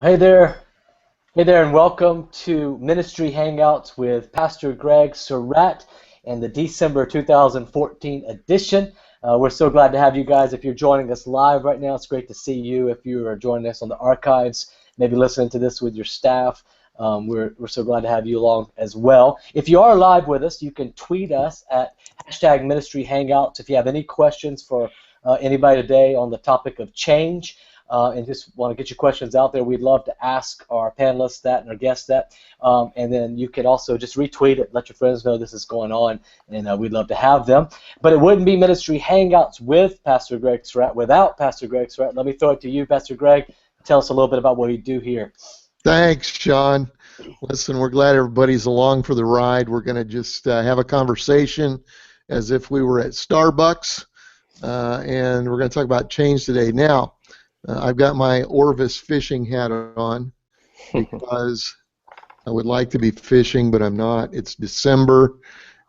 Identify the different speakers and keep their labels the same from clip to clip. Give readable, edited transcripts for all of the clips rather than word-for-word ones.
Speaker 1: Hey there, and welcome to Ministry Hangouts with Pastor Greg Surratt and the December 2014 edition. We're so glad to have you guys. If you're joining us live right now, it's great to see you. If you are joining us on the archives, maybe listening to this with your staff, we're so glad to have you along as well. If you are live with us, you can tweet us at hashtag Ministry Hangouts if you have any questions for anybody today on the topic of change. And just want to get your questions out there. We'd love to ask our panelists that and our guests that. And then you could also just retweet it, let your friends know this is going on, and we'd love to have them. But it wouldn't be Ministry Hangouts with Pastor Greg Surratt without Pastor Greg Surratt. Let me throw it to you, Pastor Greg. Tell us a little bit about what you do here.
Speaker 2: Thanks, Sean. Listen, we're glad everybody's along for the ride. We're going to just have a conversation as if we were at Starbucks, and we're going to talk about change today. Now, I've got my Orvis fishing hat on because I would like to be fishing, but I'm not. It's December,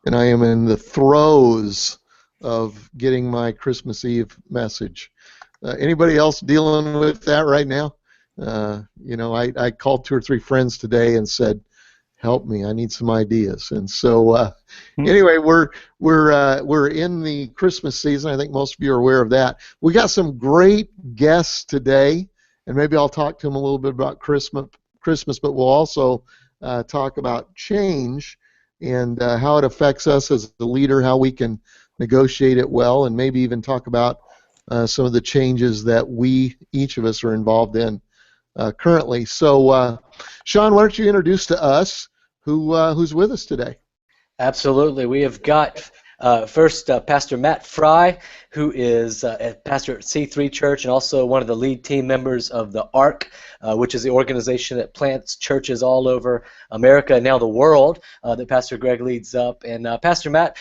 Speaker 2: and I am in the throes of getting my Christmas Eve message. Anybody else dealing with that right now? I called 2 or 3 friends today and said, "Help me! I need some ideas." And so, anyway, we're in the Christmas season. I think most of you are aware of that. We got some great guests today, and maybe I'll talk to them a little bit about Christmas. But we'll also talk about change and how it affects us as the leader, how we can negotiate it well, and maybe even talk about some of the changes that each of us are involved in currently. So, Sean, why don't you introduce to us who's with us today?
Speaker 1: Absolutely. We have got first Pastor Matt Fry, who is a pastor at C3 Church and also one of the lead team members of the ARC, which is the organization that plants churches all over America and now the world that Pastor Greg leads up. And Pastor Matt,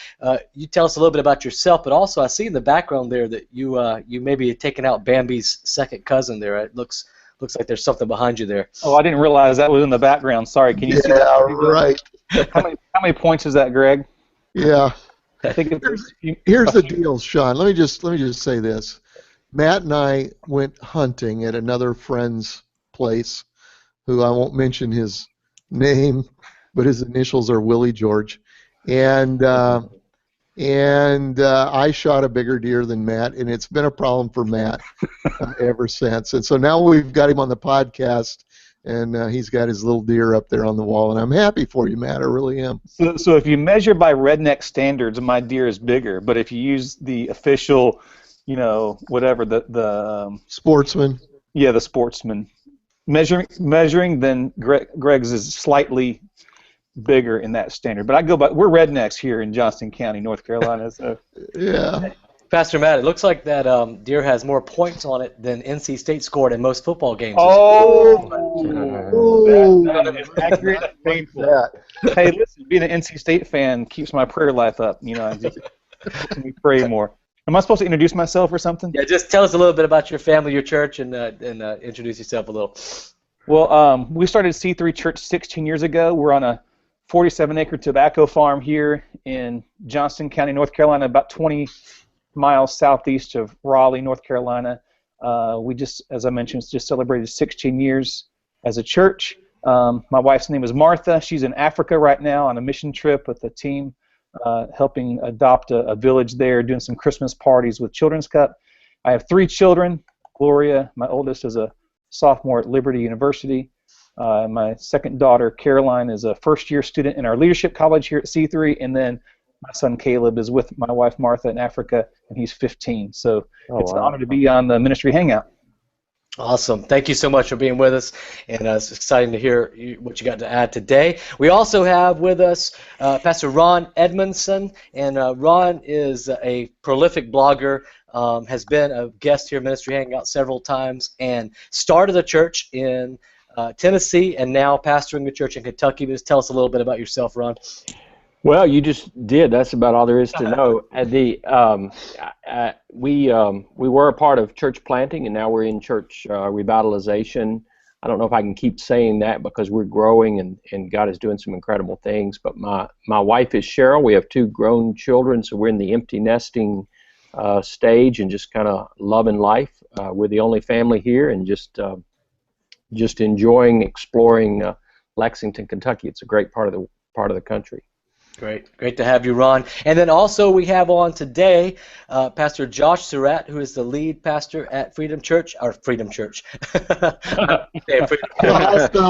Speaker 1: you tell us a little bit about yourself, but also I see in the background there that you maybe had taken out Bambi's second cousin there. It looks like there's something behind you there.
Speaker 3: Oh, I didn't realize that was in the background. Sorry. Can you see that?
Speaker 2: Yeah, right.
Speaker 3: How many points is that, Greg?
Speaker 2: Yeah.
Speaker 3: I think
Speaker 2: Here's the deal, Sean. Let me just say this. Matt and I went hunting at another friend's place, who I won't mention his name, but his initials are Willie George, and I shot a bigger deer than Matt, and it's been a problem for Matt ever since. And so now we've got him on the podcast, and he's got his little deer up there on the wall, and I'm happy for you, Matt. I really am.
Speaker 3: So if you measure by redneck standards, my deer is bigger. But if you use the official, whatever the
Speaker 2: Sportsman.
Speaker 3: Yeah, the sportsman measuring, then Greg's is slightly bigger in that standard. But we're rednecks here in Johnston County, North Carolina. So
Speaker 2: Yeah.
Speaker 1: Pastor Matt, it looks like that deer has more points on it than NC State scored in most football games.
Speaker 3: Oh,
Speaker 2: that
Speaker 3: is accurate and painful. Hey, listen, being an NC State fan keeps my prayer life up. I just helps me pray more. Am I supposed to introduce myself or something?
Speaker 1: Yeah, just tell us a little bit about your family, your church, and introduce yourself a little.
Speaker 3: Well, we started C3 Church 16 years ago. We're on a 47-acre tobacco farm here in Johnston County, North Carolina, about 20 miles southeast of Raleigh, North Carolina. We just, as I mentioned, just celebrated 16 years as a church. My wife's name is Martha. She's in Africa right now on a mission trip with a team helping adopt a village there, doing some Christmas parties with Children's Cup. I have 3 children. Gloria, my oldest, is a sophomore at Liberty University. My second daughter, Caroline, is a first-year student in our leadership college here at C3, and then my son Caleb is with my wife Martha in Africa, and he's 15. So it's an honor to be on the Ministry Hangout.
Speaker 1: Awesome. Thank you so much for being with us, and it's exciting to hear what you got to add today. We also have with us Pastor Ron Edmondson, and Ron is a prolific blogger, has been a guest here at Ministry Hangout several times, and started a church in Tennessee, and now pastoring a church in Kentucky. Just tell us a little bit about yourself, Ron.
Speaker 4: Well, you just did. That's about all there is to know. We were a part of church planting, and now we're in church revitalization. I don't know if I can keep saying that because we're growing and God is doing some incredible things. But my wife is Cheryl. We have 2 grown children, so we're in the empty nesting stage and just kind of loving life. We're the only family here, and just just enjoying exploring Lexington, Kentucky. It's a great part of the country.
Speaker 1: Great to have you, Ron. And then also we have on today Pastor Josh Surratt, who is the lead pastor at Freedom Church.
Speaker 2: Hostile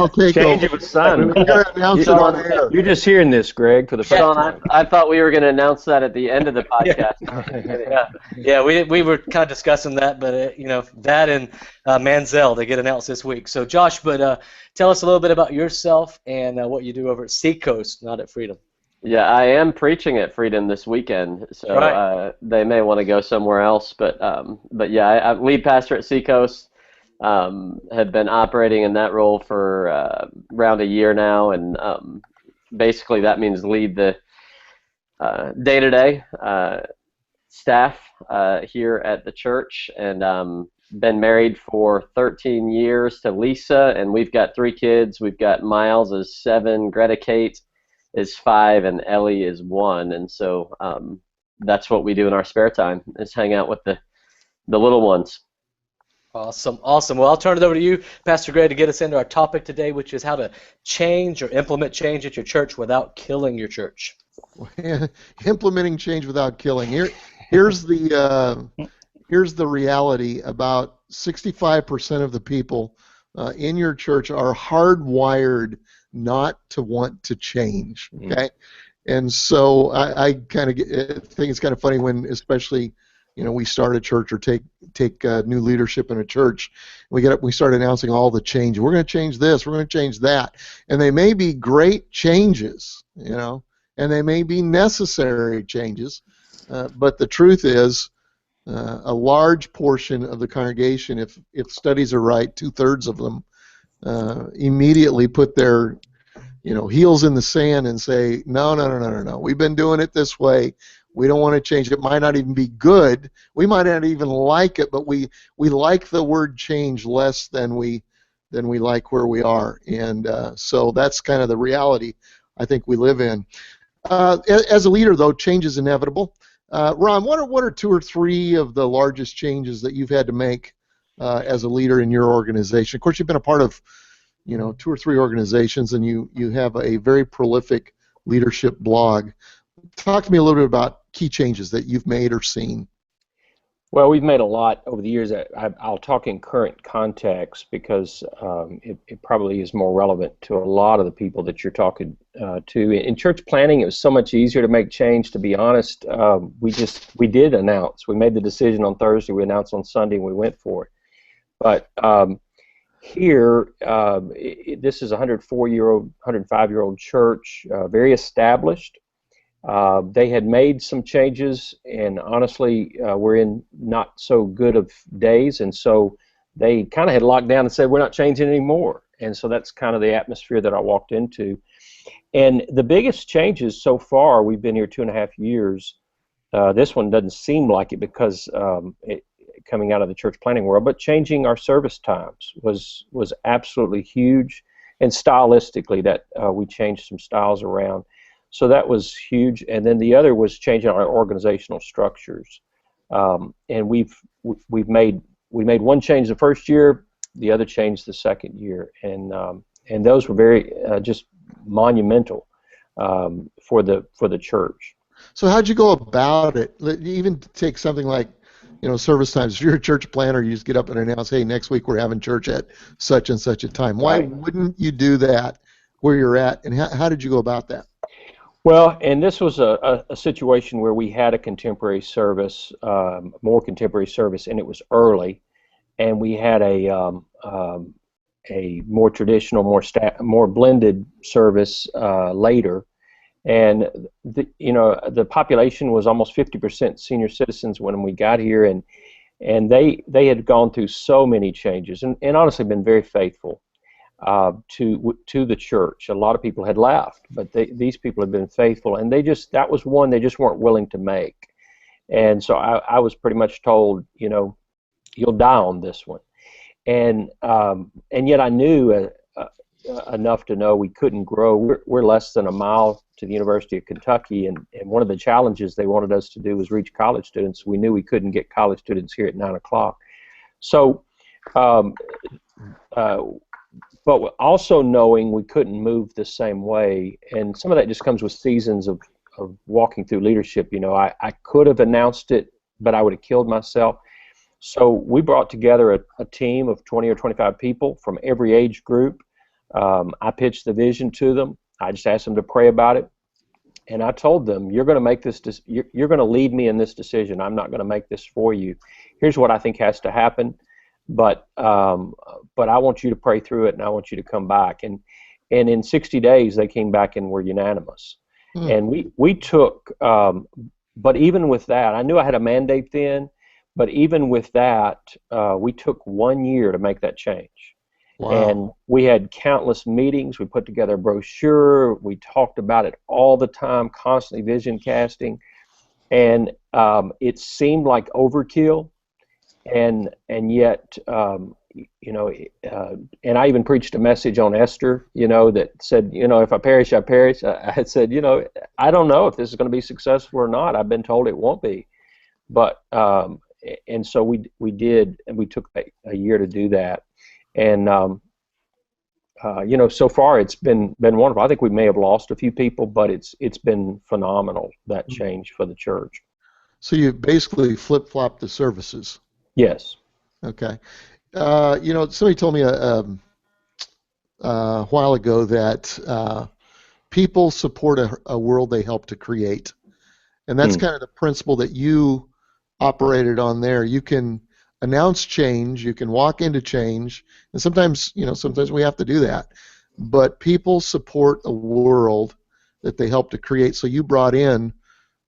Speaker 2: takeover.
Speaker 4: Change of a son.
Speaker 2: We're going to announce it on air.
Speaker 4: You're just hearing this, Greg, for the first time.
Speaker 5: I thought we were going to announce that at the end of the podcast.
Speaker 1: Yeah, we were kind of discussing that, but that and Manziel, they get announced this week. So Josh, but tell us a little bit about yourself and what you do over at Seacoast, not at Freedom.
Speaker 5: Yeah, I am preaching at Freedom this weekend, so
Speaker 1: right.
Speaker 5: They may want to go somewhere else. But yeah, I'm lead pastor at Seacoast. Have been operating in that role for around a year now, and basically that means lead the day-to-day staff here at the church, and been married for 13 years to Lisa, and we've got 3 kids. We've got Miles is 7, Greta Kate is 5, and Ellie is 1, and so that's what we do in our spare time, is hang out with the little ones.
Speaker 1: Awesome. Well, I'll turn it over to you, Pastor Greg, to get us into our topic today, which is how to change or implement change at your church without killing your church.
Speaker 2: Implementing change without killing. Here's the reality. About 65% of the people in your church are hardwired not to want to change. Okay, and so I kind of think it's kind of funny when, especially, we start a church or take new leadership in a church. We start announcing all the changes. We're going to change this. We're going to change that, and they may be great changes, and they may be necessary changes. But the truth is, a large portion of the congregation, if studies are right, 2/3 of them immediately put their heels in the sand and say, no, we've been doing it this way. We don't want to change it. It might not even be good. We might not even like it, but we like the word change less than we like where we are. And so that's kind of the reality I think we live in. As a leader, though, change is inevitable. Ron, what are 2 or 3 of the largest changes that you've had to make as a leader in your organization? Of course, you've been a part of 2 or 3 organizations, and you have a very prolific leadership blog. Talk to me a little bit about key changes that you've made or seen.
Speaker 4: Well, we've made a lot over the years. I'll talk in current context because it probably is more relevant to a lot of the people that you're talking to. In church planning, it was so much easier to make change, to be honest. We did announce. We made the decision on Thursday. We announced on Sunday, and we went for it. But here, this is a 104-year-old, 105-year-old church, very established. They had made some changes, and honestly, we're in not so good of days, and so they kind of had locked down and said, we're not changing anymore. And so that's kind of the atmosphere that I walked into. And the biggest changes so far, we've been here 2.5 years. This one doesn't seem like it because coming out of the church planning world, but changing our service times was absolutely huge, and stylistically that we changed some styles around. So that was huge, and then the other was changing our organizational structures. And we made one change the first year, the other change the second year, and those were very just monumental for the church.
Speaker 2: So how'd you go about it? Even take something like service times. If you're a church planner, you just get up and announce, hey, next week we're having church at such and such a time. Why wouldn't you do that where you're at, and how did you go about that?
Speaker 4: Well, and this was a situation where we had a contemporary service, more contemporary service, and it was early, and we had a more traditional, more blended service later, and the population was almost 50% senior citizens when we got here, and they had gone through so many changes, and honestly been very faithful to the church. A lot of people had left, but these people had been faithful, and that was one they just weren't willing to make. And so I was pretty much told, you'll die on this one. And yet I knew enough to know we couldn't grow. We're less than a mile to the University of Kentucky, and one of the challenges they wanted us to do was reach college students. We knew we couldn't get college students here at 9 o'clock. So but also knowing we couldn't move the same way, and some of that just comes with seasons of walking through leadership. You know, I could have announced it, but I would have killed myself. So we brought together a team of 20 or 25 people from every age group. I pitched the vision to them. I just asked them to pray about it, and I told them, "You're going to make this. You're going to lead me in this decision. I'm not going to make this for you. Here's what I think has to happen, but I want you to pray through it, and I want you to come back." And in 60 days, they came back and were unanimous. And we took. But even with that, I knew I had a mandate then. But even with that, we took 1 year to make that change. Wow. And we had countless meetings. We put together a brochure. We talked about it all the time, constantly vision casting. And it seemed like overkill. And yet, you know, and I even preached a message on Esther, you know, that said, you know, if I perish, I perish. I had said, you know, I don't know if this is going to be successful or not. I've been told it won't be. But and so we did, and we took a year to do that, and you know, so far it's been wonderful. I think we may have lost a few people, but it's been phenomenal, that change for the church.
Speaker 2: So you basically flip-flopped the services.
Speaker 4: Yes.
Speaker 2: Okay. You know, somebody told me a while ago that people support a world they help to create, and that's kind of the principle that you operated on there. You can announce change, you can walk into change, and sometimes, you know, sometimes we have to do that. But people support a world that they help to create. So you brought in,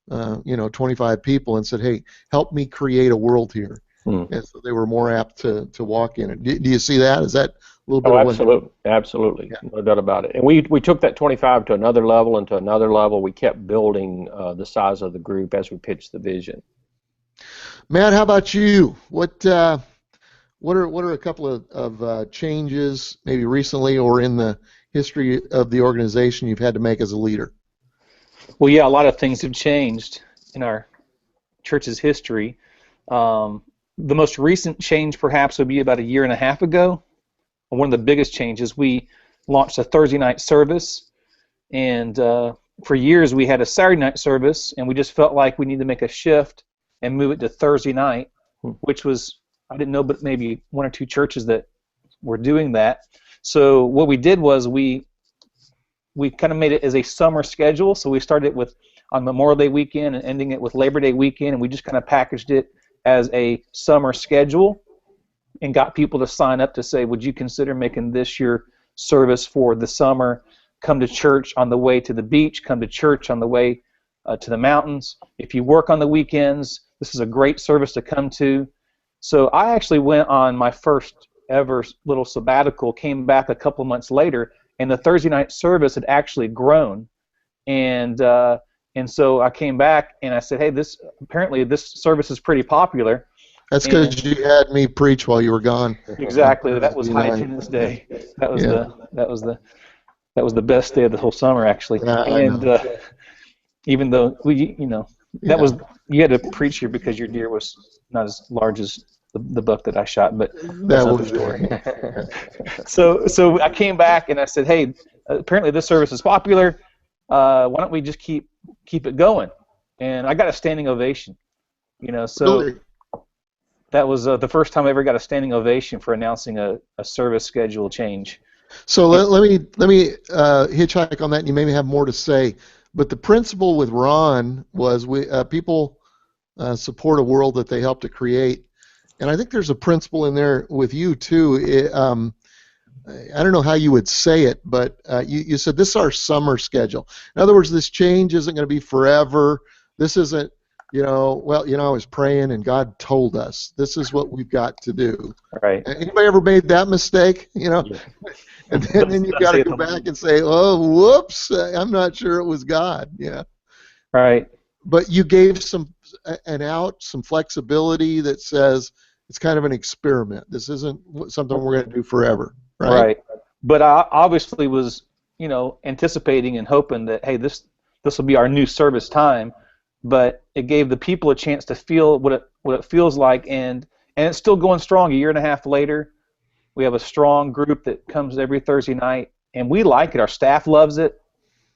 Speaker 2: you know, 25 people and said, "Hey, help me create a world here." And so they were more apt to walk in it. Do you see that? Is that a little bit?
Speaker 4: Oh, absolutely, absolutely, yeah. No doubt about it. And we took that 25 to another level and to another level. We kept building the size of the group as we pitched the vision.
Speaker 2: Matt, how about you? What are a couple of changes, maybe recently or in the history of the organization, you've had to make as a leader?
Speaker 3: Well, yeah, a lot of things have changed in our church's history. The most recent change, perhaps, would be about a year and a half ago. One of the biggest changes, we launched a Thursday night service, and for years we had a Saturday night service, and we just felt like we needed to make a shift and move it to Thursday night, which was, I didn't know, but maybe one or two churches that were doing that. So what we did was we kind of made it as a summer schedule. So we started with on Memorial Day weekend and ending it with Labor Day weekend, and we just kind of packaged it as a summer schedule and got people to sign up to say, would you consider making this your service for the summer? Come to church on the way to the beach, come to church on the way to the mountains. If you work on the weekends, this is a great service to come to. So I actually went on my first ever little sabbatical, came back a couple months later, and the Thursday night service had actually grown. And so I came back and I said, hey, apparently this service is pretty popular.
Speaker 2: That's because you had me preach while you were gone.
Speaker 3: Exactly. That was High Attendance Day. That was the best day of the whole summer, actually. And even though you had to preach here because your deer was not as large as the buck that I shot, but that's another story. So I came back and I said, hey, apparently this service is popular. Why don't we just keep it going? And I got a standing ovation. So
Speaker 2: really?
Speaker 3: That was the first time I ever got a standing ovation for announcing a service schedule change.
Speaker 2: So let me hitchhike on that, and you maybe have more to say. But the principle with Ron was people support a world that they help to create, and I think there's a principle in there with you too. I don't know how you would say it, but you said this is our summer schedule. In other words, this change isn't going to be forever. This isn't, I was praying and God told us this is what we've got to do.
Speaker 3: Right.
Speaker 2: Anybody ever made that mistake? Yeah. And then you've got to go back and say, oh, whoops, I'm not sure it was God. Yeah.
Speaker 3: Right.
Speaker 2: But you gave some flexibility that says it's kind of an experiment. This isn't something we're going to do forever. Right.
Speaker 3: But I obviously was, anticipating and hoping that, hey, this will be our new service time. But it gave the people a chance to feel what it feels like, and it's still going strong a year and a half later. We have a strong group that comes every Thursday night, and we like it. Our staff loves it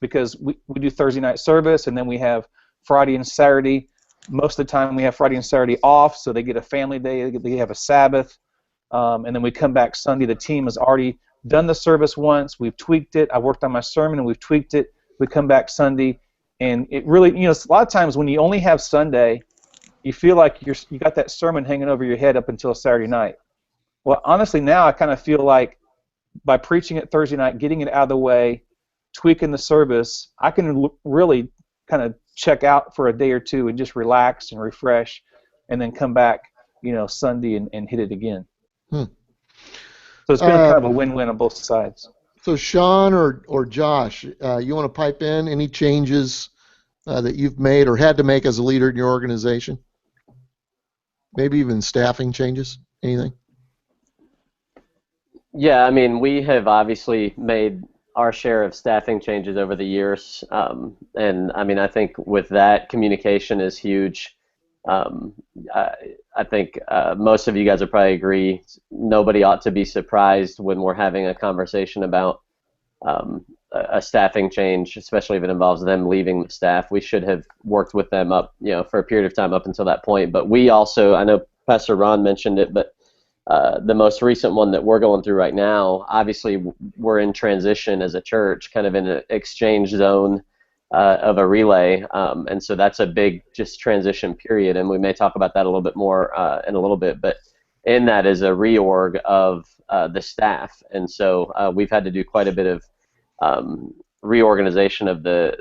Speaker 3: because we do Thursday night service, and then we have Friday and Saturday. Most of the time we have Friday and Saturday off, so they get a family day, they have a Sabbath, and then we come back Sunday. The team has already done the service once. We've tweaked it. I worked on my sermon, and we've tweaked it. We come back Sunday, and it really, a lot of times when you only have Sunday, you feel like you got that sermon hanging over your head up until Saturday night. Well, honestly, now I kind of feel like by preaching it Thursday night, getting it out of the way, tweaking the service, I can really kind of check out for a day or two and just relax and refresh, and then come back, Sunday and hit it again. So it's been kind of a win-win on both sides.
Speaker 2: So Sean or Josh, you want to pipe in any changes that you've made or had to make as a leader in your organization? Maybe even staffing changes? Anything?
Speaker 5: Yeah, I mean, we have obviously made our share of staffing changes over the years, and I mean, I think with that, communication is huge. I think most of you guys would probably agree. Nobody ought to be surprised when we're having a conversation about a staffing change, especially if it involves them leaving the staff. We should have worked with them up, for a period of time up until that point. But we also, I know Pastor Ron mentioned it, but the most recent one that we're going through right now, obviously we're in transition as a church, kind of in an exchange zone of a relay, and so that's a big just transition period, and we may talk about that a little bit more in a little bit, but in that is a reorg of the staff, and so we've had to do quite a bit of reorganization of the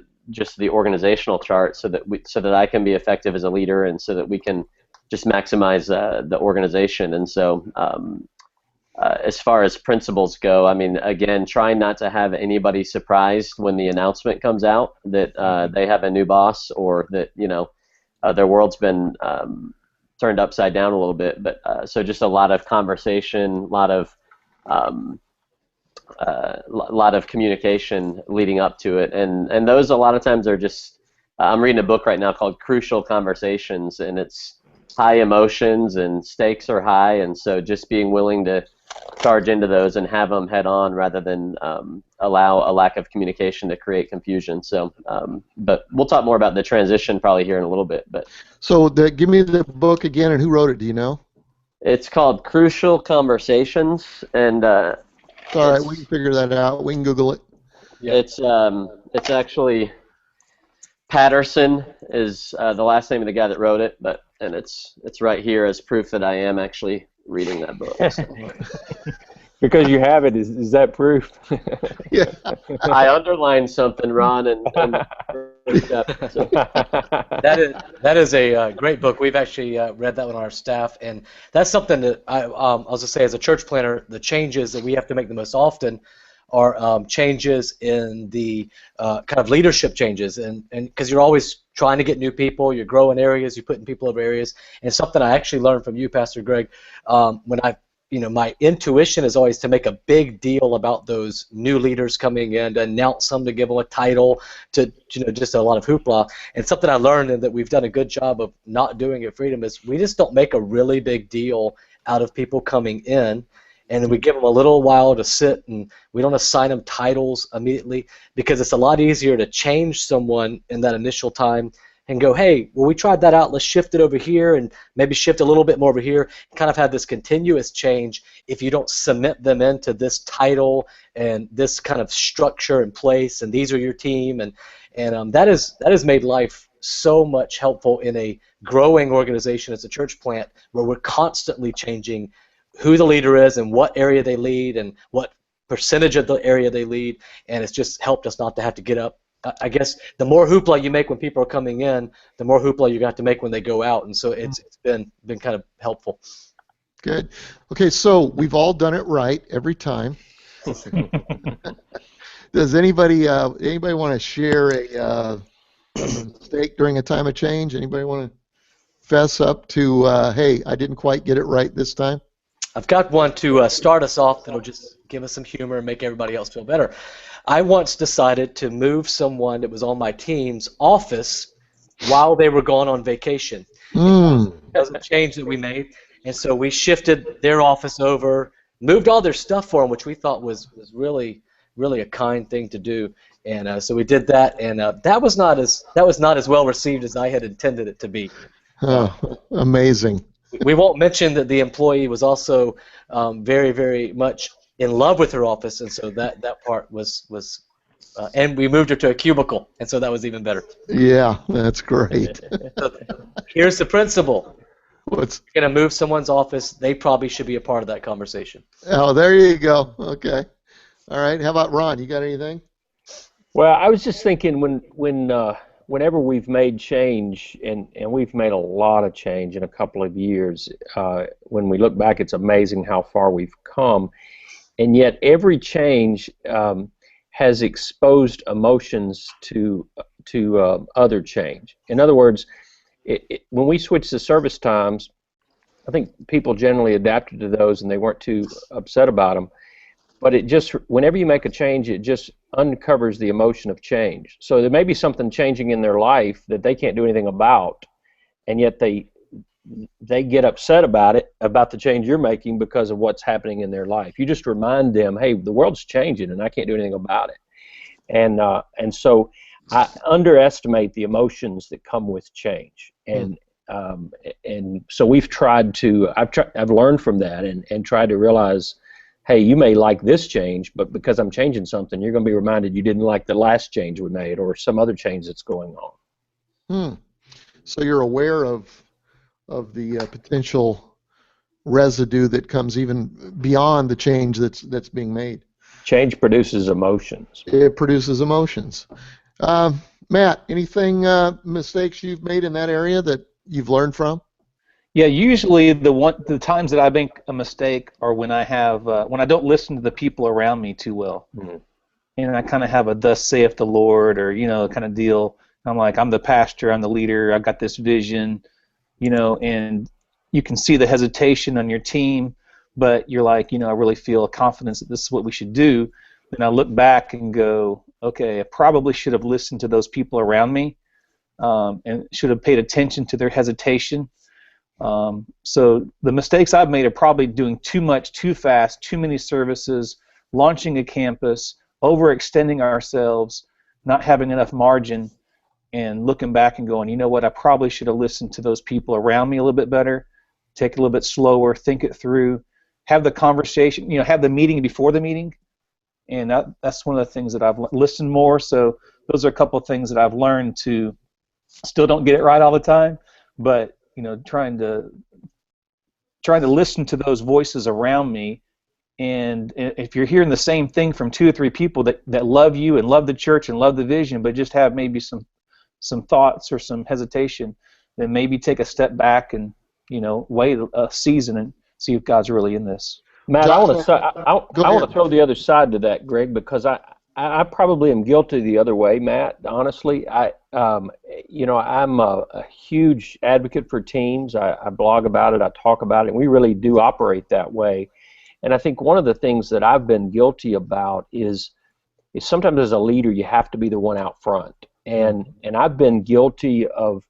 Speaker 5: organizational chart so that I can be effective as a leader, and so that we can just maximize the organization. And so as far as principles go, I mean, again, trying not to have anybody surprised when the announcement comes out that they have a new boss, or that their world's been turned upside down a little bit. But so just a lot of conversation, a lot of communication leading up to it, and those a lot of times are just I'm reading a book right now called Crucial Conversations, and it's high emotions and stakes are high, and so just being willing to charge into those and have them head on rather than allow a lack of communication to create confusion. So, but we'll talk more about the transition probably here in a little bit. But
Speaker 2: so give me the book again, and who wrote it? Do you know?
Speaker 5: It's called Crucial Conversations, and
Speaker 2: all right, we can figure that out. We can Google it.
Speaker 5: Yeah. It's actually Patterson is the last name of the guy that wrote it, and it's right here as proof that I am actually reading that book. So.
Speaker 4: Because you have it, is that proof?
Speaker 2: Yeah.
Speaker 5: I underlined something, Ron, and so.
Speaker 1: That is a great book. We've actually read that one on our staff, and that's something that I was going to say as a church planner, the changes that we have to make the most often are changes in the kind of leadership changes, and because you're always trying to get new people, you're growing areas, you're putting people over areas, and something I actually learned from you, Pastor Greg, when my intuition is always to make a big deal about those new leaders coming in, to announce them, to give them a title, to just a lot of hoopla. And something I learned, and that we've done a good job of not doing at Freedom, is we just don't make a really big deal out of people coming in, and then we give them a little while to sit, and we don't assign them titles immediately, because it's a lot easier to change someone in that initial time and go, hey, well, we tried that out, let's shift it over here, and maybe shift a little bit more over here, kind of have this continuous change if you don't cement them into this title and this kind of structure in place, and these are your team, and that has made life so much helpful in a growing organization as a church plant, where we're constantly changing who the leader is and what area they lead and what percentage of the area they lead, and it's just helped us not to have to get up. I guess the more hoopla you make when people are coming in, the more hoopla you got to make when they go out, and so it's been kind of helpful.
Speaker 2: Good. Okay, so we've all done it right every time. Does anybody want to share a mistake during a time of change? Anybody want to fess up to, hey, I didn't quite get it right this time?
Speaker 1: I've got one to start us off that'll just give us some humor and make everybody else feel better. I once decided to move someone that was on my team's office while they were gone on vacation. That was a change that we made, and so we shifted their office over moved all their stuff for them, which we thought was really really a kind thing to do. And so we did that, and that was not as well received as I had intended it to be.
Speaker 2: Oh, amazing.
Speaker 1: We won't mention that the employee was also very, very much in love with her office, and so that part was and we moved her to a cubicle, and so that was even better.
Speaker 2: Yeah, that's great.
Speaker 1: Here's the principle.
Speaker 2: What's
Speaker 1: If you're going to move someone's office, they probably should be a part of that conversation.
Speaker 2: Oh, there you go. Okay. All right. How about Ron? You got anything?
Speaker 4: Well, I was just thinking whenever we've made change, and we've made a lot of change in a couple of years, when we look back, it's amazing how far we've come. And yet every change has exposed emotions to other change. In other words, when we switched to service times, I think people generally adapted to those and they weren't too upset about them. But it just, whenever you make a change, it just uncovers the emotion of change. So there may be something changing in their life that they can't do anything about, and yet they get upset about it, about the change you're making because of what's happening in their life. You just remind them, hey, the world's changing and I can't do anything about it. And so I underestimate the emotions that come with change. And so we've tried to, I've learned from that and tried to realize, hey, you may like this change, but because I'm changing something, you're going to be reminded you didn't like the last change we made or some other change that's going on.
Speaker 2: So you're aware of the potential residue that comes even beyond the change that's being made.
Speaker 4: Change produces emotions.
Speaker 2: It produces emotions. Matt, anything mistakes you've made in that area that you've learned from?
Speaker 3: Yeah, usually the times that I make a mistake are when I don't listen to the people around me too well, and I kind of have a "Thus saith the Lord" or kind of deal. I'm like, I'm the pastor, I'm the leader, I've got this vision, and you can see the hesitation on your team, but you're like, I really feel confidence that this is what we should do. Then I look back and go, okay, I probably should have listened to those people around me, and should have paid attention to their hesitation. So the mistakes I've made are probably doing too much, too fast, too many services, launching a campus, overextending ourselves, not having enough margin, and looking back and going, you know what, I probably should have listened to those people around me a little bit better, take it a little bit slower, think it through, have the conversation, have the meeting before the meeting, and that's one of the things that I've listened more. So those are a couple of things that I've learned to, still don't get it right all the time, but trying to listen to those voices around me, and if you're hearing the same thing from 2 or 3 people that love you and love the church and love the vision, but just have maybe some thoughts or some hesitation, then maybe take a step back and wait a season and see if God's really in this.
Speaker 4: Matt, I want to throw the other side to that, Greg, because I probably am guilty the other way, Matt. Honestly, I'm a huge advocate for teams. I blog about it, I talk about it, and we really do operate that way. And I think one of the things that I've been guilty about is sometimes as a leader you have to be the one out front. And I've been guilty of,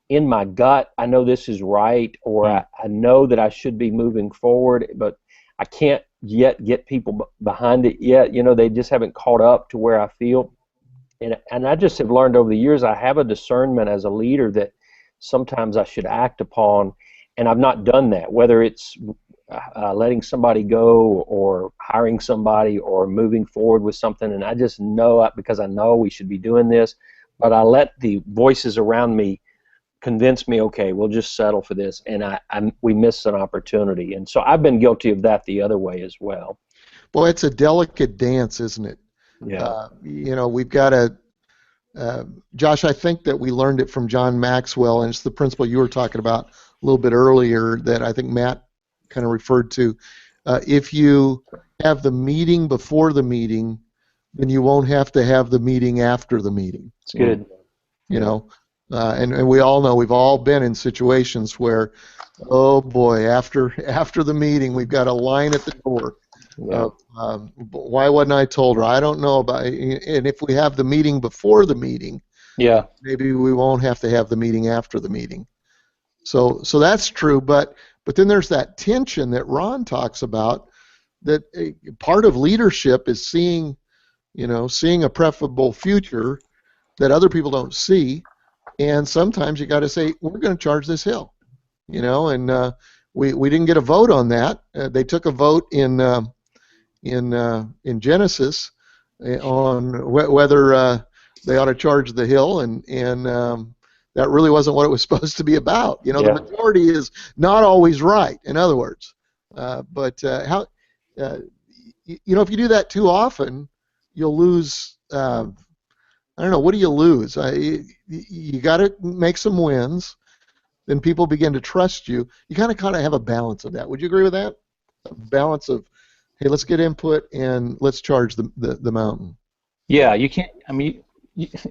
Speaker 4: in my gut, I know this is right, or I know that I should be moving forward, but I can't yet get people behind it yet. They just haven't caught up to where I feel. And I just have learned over the years, I have a discernment as a leader that sometimes I should act upon, and I've not done that, whether it's letting somebody go or hiring somebody or moving forward with something, and I just know, because I know we should be doing this, but I let the voices around me convince me, okay, we'll just settle for this, and we miss an opportunity. And so I've been guilty of that the other way as well.
Speaker 2: Boy, it's a delicate dance, isn't it?
Speaker 4: Yeah.
Speaker 2: We've got to, Josh, I think that we learned it from John Maxwell, and it's the principle you were talking about a little bit earlier that I think Matt kind of referred to. If you have the meeting before the meeting, then you won't have to have the meeting after the meeting.
Speaker 3: It's good.
Speaker 2: And we all know, we've all been in situations where, oh boy, after the meeting, we've got a line at the door.
Speaker 4: Yeah.
Speaker 2: Why wasn't I told her? I don't know about it. And if we have the meeting before the meeting, maybe we won't have to have the meeting after the meeting. So that's true, but then there's that tension that Ron talks about that part of leadership is seeing a preferable future that other people don't see, and sometimes you got to say, we're going to charge this hill, and we didn't get a vote on that. They took a vote in Genesis on whether they ought to charge the hill, and that really wasn't what it was supposed to be about. The majority is not always right, in other words. But if you do that too often, you'll lose. I don't know. What do you lose? You got to make some wins. Then people begin to trust you. You kind of have a balance of that. Would you agree with that? A balance of, hey, let's get input and let's charge the mountain.
Speaker 3: Yeah, you can't. I mean,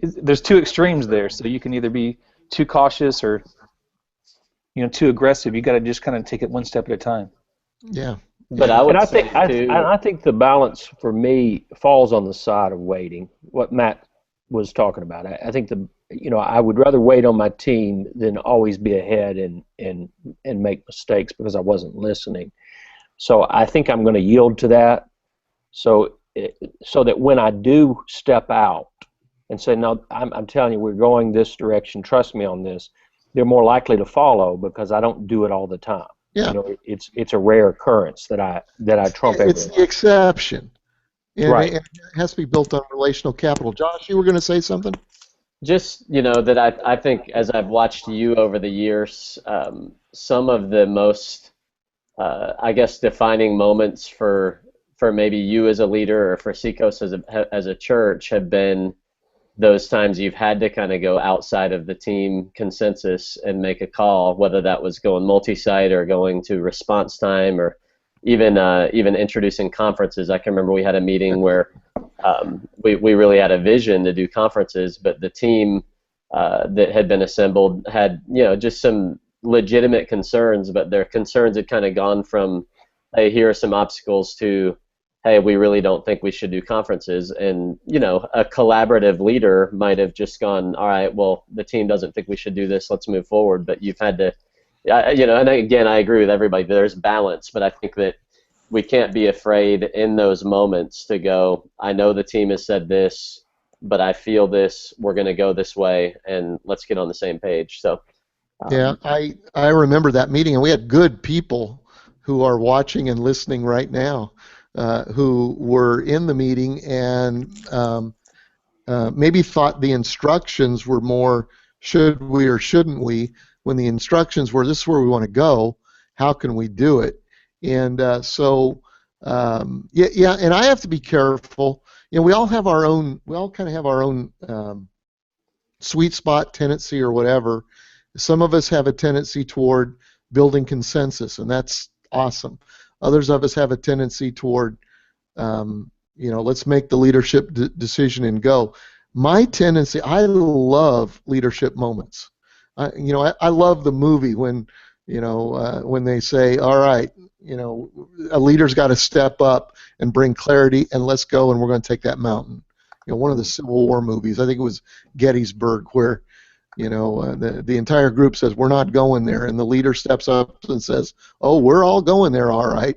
Speaker 3: there's two extremes there. So you can either be too cautious or too aggressive. You got to just kind of take it one step at a time.
Speaker 2: Yeah.
Speaker 5: But I would say
Speaker 4: I think the balance for me falls on the side of waiting. What Matt was talking about. I think I would rather wait on my team than always be ahead and make mistakes because I wasn't listening. So I think I'm going to yield to that. So that when I do step out and say, no, I'm telling you, we're going this direction. Trust me on this. They're more likely to follow because I don't do it all the time.
Speaker 2: Yeah.
Speaker 4: It's a rare occurrence that I trump everyone.
Speaker 2: It's the exception. And
Speaker 4: right.
Speaker 2: It has to be built on relational capital. Josh, you were going to say something?
Speaker 5: Just, that I think as I've watched you over the years, some of the most, defining moments for maybe you as a leader or for Seacoast as a church have been those times you've had to kind of go outside of the team consensus and make a call, whether that was going multi-site or going to response time or even introducing conferences. I can remember we had a meeting where we really had a vision to do conferences, but the team that had been assembled had just some legitimate concerns, but their concerns had kind of gone from, hey, here are some obstacles to, hey, we really don't think we should do conferences. And a collaborative leader might have just gone, all right, well, the team doesn't think we should do this, let's move forward. But you've had to, and again, I agree with everybody, there's balance, but I think that we can't be afraid in those moments to go, I know the team has said this, but I feel this, we're going to go this way, and let's get on the same page. So
Speaker 2: yeah, I remember that meeting, and we had good people who are watching and listening right now who were in the meeting and maybe thought the instructions were more should we or shouldn't we, when the instructions were this is where we want to go, how can we do it? And and I have to be careful. We all have our own, sweet spot tendency or whatever. Some of us have a tendency toward building consensus, and that's awesome. Others of us have a tendency toward, let's make the leadership decision and go. My tendency, I love leadership moments. I love the movie when they say, all right, a leader's got to step up and bring clarity, and let's go, and we're going to take that mountain. One of the Civil War movies, I think it was Gettysburg, where the entire group says we're not going there, and the leader steps up and says, "Oh, we're all going there, all right.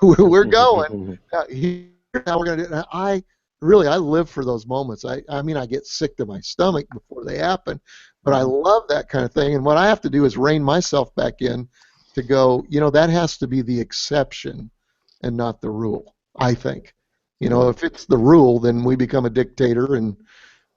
Speaker 2: We're going. Here's how we're going to do it." I live for those moments. I mean, I get sick to my stomach before they happen, but I love that kind of thing. And what I have to do is rein myself back in to go, that has to be the exception and not the rule, I think. If it's the rule, then we become a dictator, and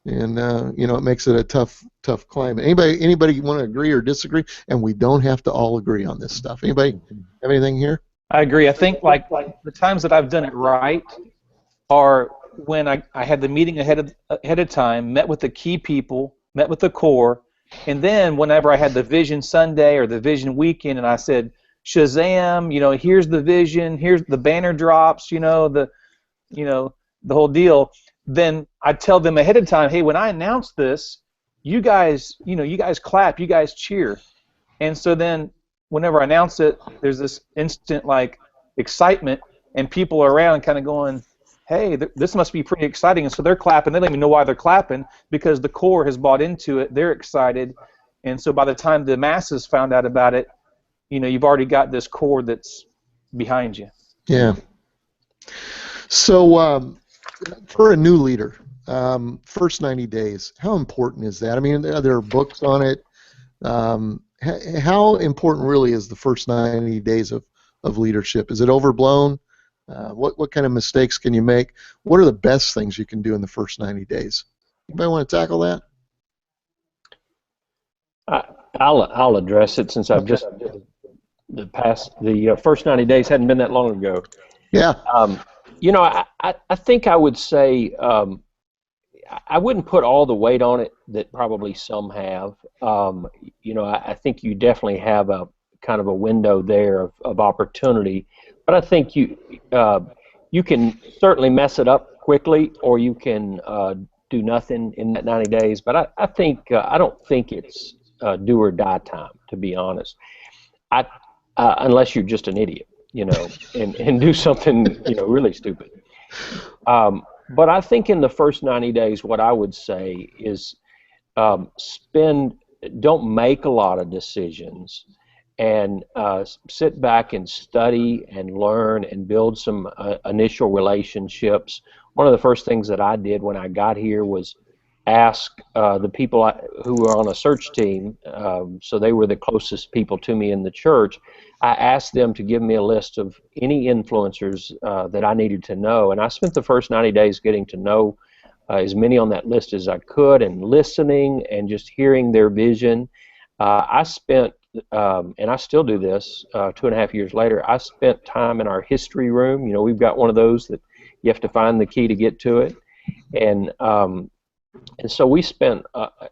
Speaker 2: it makes it a tough climate. Anybody want to agree or disagree? And we don't have to all agree on this stuff. Anybody have anything here?
Speaker 3: I agree. I think like the times that I've done it right are when I had the meeting ahead of time, met with the key people, met with the core, and then whenever I had the Vision Sunday or the Vision Weekend, and I said, Shazam, here's the vision, here's the banner drops, the whole deal. Then I tell them ahead of time, hey, when I announce this, you guys clap, you guys cheer. And so then whenever I announce it, there's this instant excitement, and people are around kind of going, hey, this must be pretty exciting. And so they're clapping. They don't even know why they're clapping because the core has bought into it. They're excited. And so by the time the masses found out about it, you've already got this core that's behind you.
Speaker 2: Yeah. So for a new leader, first 90 days, how important is that? I mean, there are books on it. How important really is the first 90 days of leadership? Is it overblown? What kind of mistakes can you make? What are the best things you can do in the first 90 days? Anybody want to tackle that?
Speaker 4: I'll address it since I've just the first 90 days hadn't been that long ago.
Speaker 2: Yeah.
Speaker 4: You know, I think I would say I wouldn't put all the weight on it that probably some have. You know, I think you definitely have a kind of a window there of opportunity, but I think you can certainly mess it up quickly, or you can do nothing in that 90 days. But I think I don't think it's do or die time, to be honest. Unless you're just an idiot, you know, and do something, you know, really stupid. But I think in the first 90 days, what I would say is don't make a lot of decisions, and sit back and study and learn and build some initial relationships. One of the first things that I did when I got here was ask the people who were on a search team, so they were the closest people to me in the church. I asked them to give me a list of any influencers that I needed to know, and I spent the first 90 days getting to know as many on that list as I could, and listening and just hearing their vision. I spent, and I still do this 2.5 years later, I spent time in our history room. You know, we've got one of those that you have to find the key to get to it, and so we spent,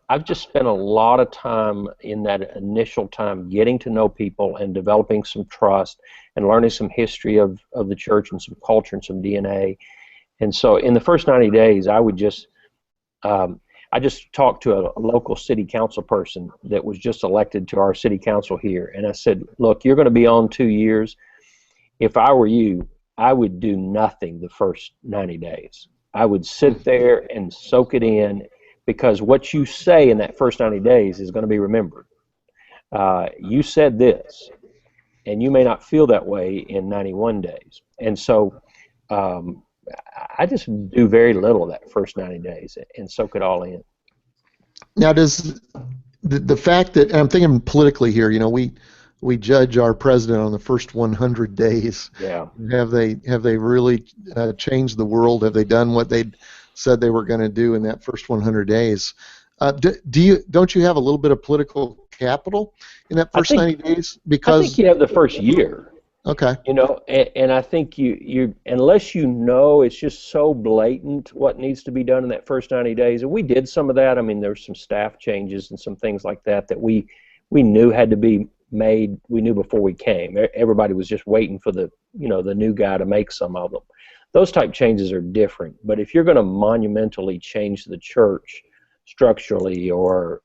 Speaker 4: I've just spent a lot of time in that initial time getting to know people and developing some trust and learning some history of the church and some culture and some DNA. And so in the first 90 days, I would just, I just talked to a local city council person that was just elected to our city council here. And I said, look, you're going to be on 2 years. If I were you, I would do nothing the first 90 days. I would sit there and soak it in, because what you say in that first 90 days is going to be remembered. You said this, and you may not feel that way in 91 days. And so I just do very little that first 90 days and soak it all in.
Speaker 2: Now, does the fact that, and I'm thinking politically here, you know, we judge our president on the first 100 days.
Speaker 4: Yeah.
Speaker 2: Have they really changed the world? Have they done what they said they were going to do in that first 100 days? Don't you have a little bit of political capital in that first 90 days? Because
Speaker 4: I think you have the first year.
Speaker 2: Okay.
Speaker 4: You know, and I think you unless you know it's just so blatant what needs to be done in that first 90 days, and we did some of that. I mean, there's some staff changes and some things like that we knew had to be made. We knew before we came. Everybody was just waiting for the new guy to make some of them. Those type changes are different. But if you're going to monumentally change the church structurally or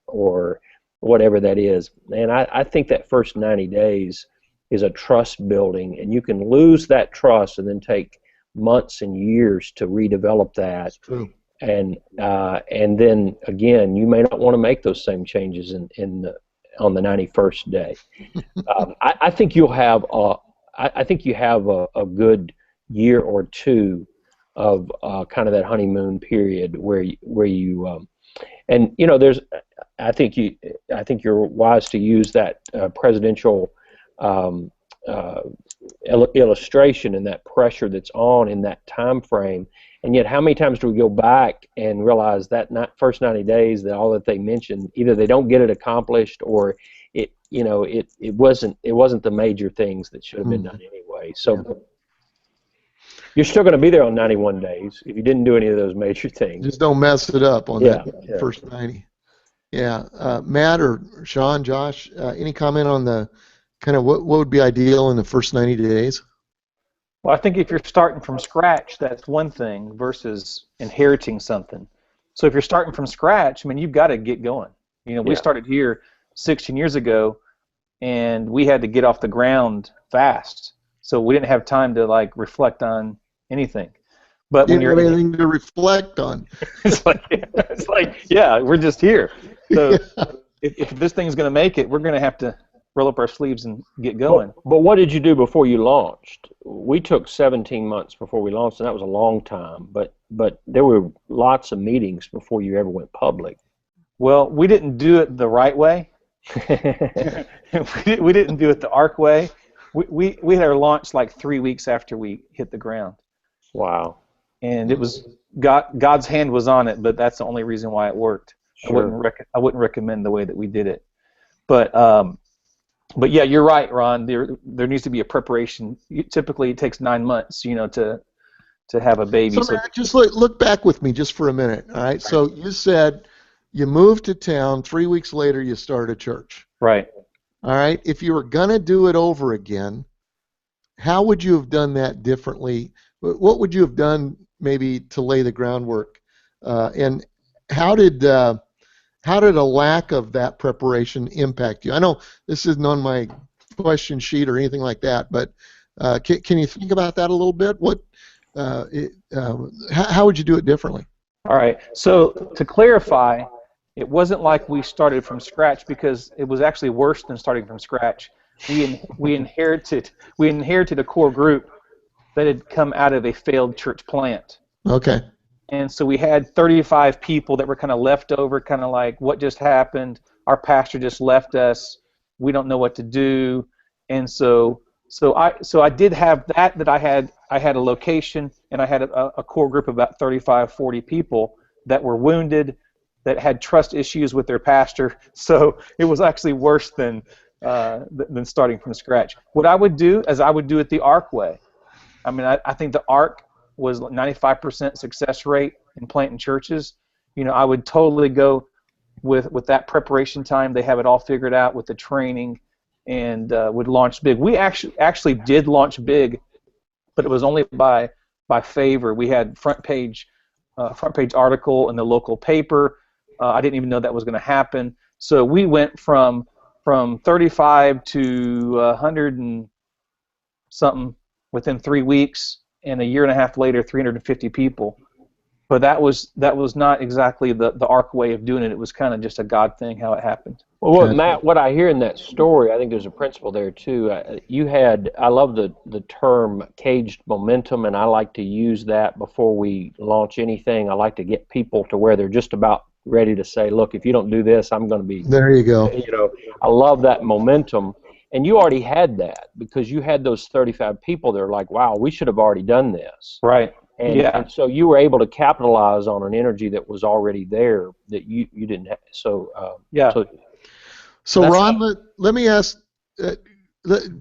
Speaker 4: whatever that is, and I think that first 90 days is a trust building, and you can lose that trust and then take months and years to redevelop that.
Speaker 2: That's true.
Speaker 4: And then again, you may not want to make those same changes on the 91st day. I think you'll have a good year or two of kind of that honeymoon period where you and you know, I think you're wise to use that presidential illustration and that pressure that's on in that time frame. And yet, how many times do we go back and realize that first 90 days, that all that they mentioned, either they don't get it accomplished, or it wasn't the major things that should have been done anyway. So you're still going to be there on 91 days if you didn't do any of those major things.
Speaker 2: Just don't mess it up on that first 90. Yeah. Matt or Sean, Josh, any comment on the kind of what would be ideal in the first 90 days?
Speaker 3: Well, I think if you're starting from scratch, that's one thing versus inheriting something. So if you're starting from scratch, I mean, you've got to get going. You know, we started here 16 years ago, and we had to get off the ground fast. So we didn't have time to like reflect on anything. But when you're
Speaker 2: anything to reflect on,
Speaker 3: it's like, yeah, we're just here. So if this thing's going to make it, we're going to have to roll up our sleeves and get going.
Speaker 4: But what did you do before you launched? We took 17 months before we launched, and that was a long time. But there were lots of meetings before you ever went public.
Speaker 3: Well, we didn't do it the right way. we didn't do it the ARC way. We had our launch like 3 weeks after we hit the ground.
Speaker 4: Wow.
Speaker 3: And it was God's hand was on it, but that's the only reason why it worked.
Speaker 4: Sure.
Speaker 3: I wouldn't recommend the way that we did it. But yeah, you're right, Ron. There needs to be a preparation. Typically, it takes 9 months, to have a baby.
Speaker 2: So Matt, just look back with me just for a minute. All right. So you said you moved to town. 3 weeks later, you started a church.
Speaker 3: Right.
Speaker 2: All right. If you were gonna do it over again, how would you have done that differently? What would you have done maybe to lay the groundwork? And how did a lack of that preparation impact you? I know this isn't on my question sheet or anything like that, but can you think about that a little bit? How would you do it differently?
Speaker 3: All right. So to clarify, it wasn't like we started from scratch, because it was actually worse than starting from scratch. We inherited a core group that had come out of a failed church plant.
Speaker 2: Okay.
Speaker 3: And so we had 35 people that were kind of left over, kind of like, what just happened? Our pastor just left us. We don't know what to do. And so I did have that I had a location, and I had a core group of about 35, 40 people that were wounded, that had trust issues with their pastor. So it was actually worse than starting from scratch. What I would do is I would do it the ARC way. I mean, I think the ARC was 95% success rate in planting churches. I would totally go with that preparation time. They have it all figured out with the training, and would launch big. We actually did launch big, but it was only by favor. We had front page article in the local paper. I didn't even know that was going to happen. So we went from 35 to 100 and something within 3 weeks, and a year and a half later, 350 people. But that was not exactly the ARC way of doing it. It was kind of just a God thing, how it happened.
Speaker 4: Well, Matt, what I hear in that story, I think there's a principle there too. I love the term caged momentum, and I like to use that before we launch anything. I like to get people to where they're just about ready to say, look, if you don't do this, I'm going to be.
Speaker 2: There you go.
Speaker 4: I love that momentum. And you already had that, because you had those 35 people that are like, wow, we should have already done this.
Speaker 3: Right.
Speaker 4: And so you were able to capitalize on an energy that was already there that you didn't have.
Speaker 2: So Ron, let me ask,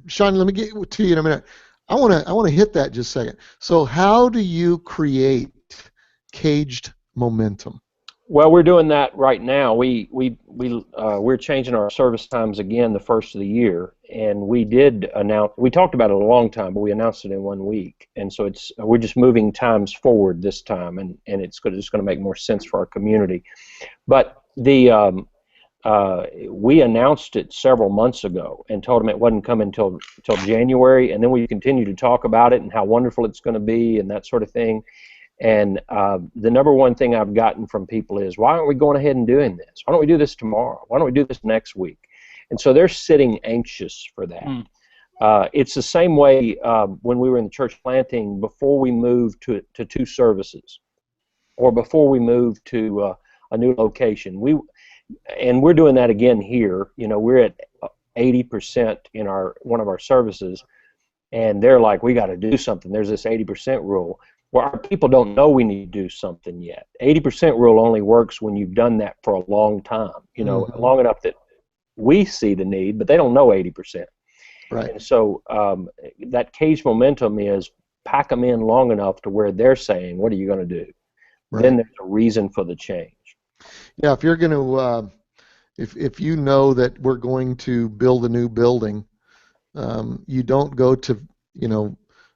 Speaker 2: Sean, let me get to you in a minute. I want to hit that just a second. So how do you create caged momentum?
Speaker 4: Well, we're doing that right now. We're changing our service times again the first of the year, and we did announce. We talked about it a long time, but we announced it in 1 week, and so we're just moving times forward this time, and it's going to make more sense for our community. But we announced it several months ago and told them it wasn't coming until January, and then we continued to talk about it and how wonderful it's going to be and that sort of thing. And the number one thing I've gotten from people is, why aren't we going ahead and doing this? Why don't we do this tomorrow? Why don't we do this next week? And so they're sitting anxious for that. It's the same way when we were in the church planting, before we moved to 2 services, or before we moved to a new location. We're doing that again here. We're at 80% in one of our services, and they're like, we got to do something. There's this 80% rule. Well, our people don't know we need to do something yet. 80% rule only works when you've done that for a long time, long enough that we see the need, but they don't know 80%.
Speaker 2: Right.
Speaker 4: And so that cage momentum is pack them in long enough to where they're saying, what are you going to do? Right. Then there's a reason for the change.
Speaker 2: Yeah, if you're going to, if you know that we're going to build a new building, you don't go to,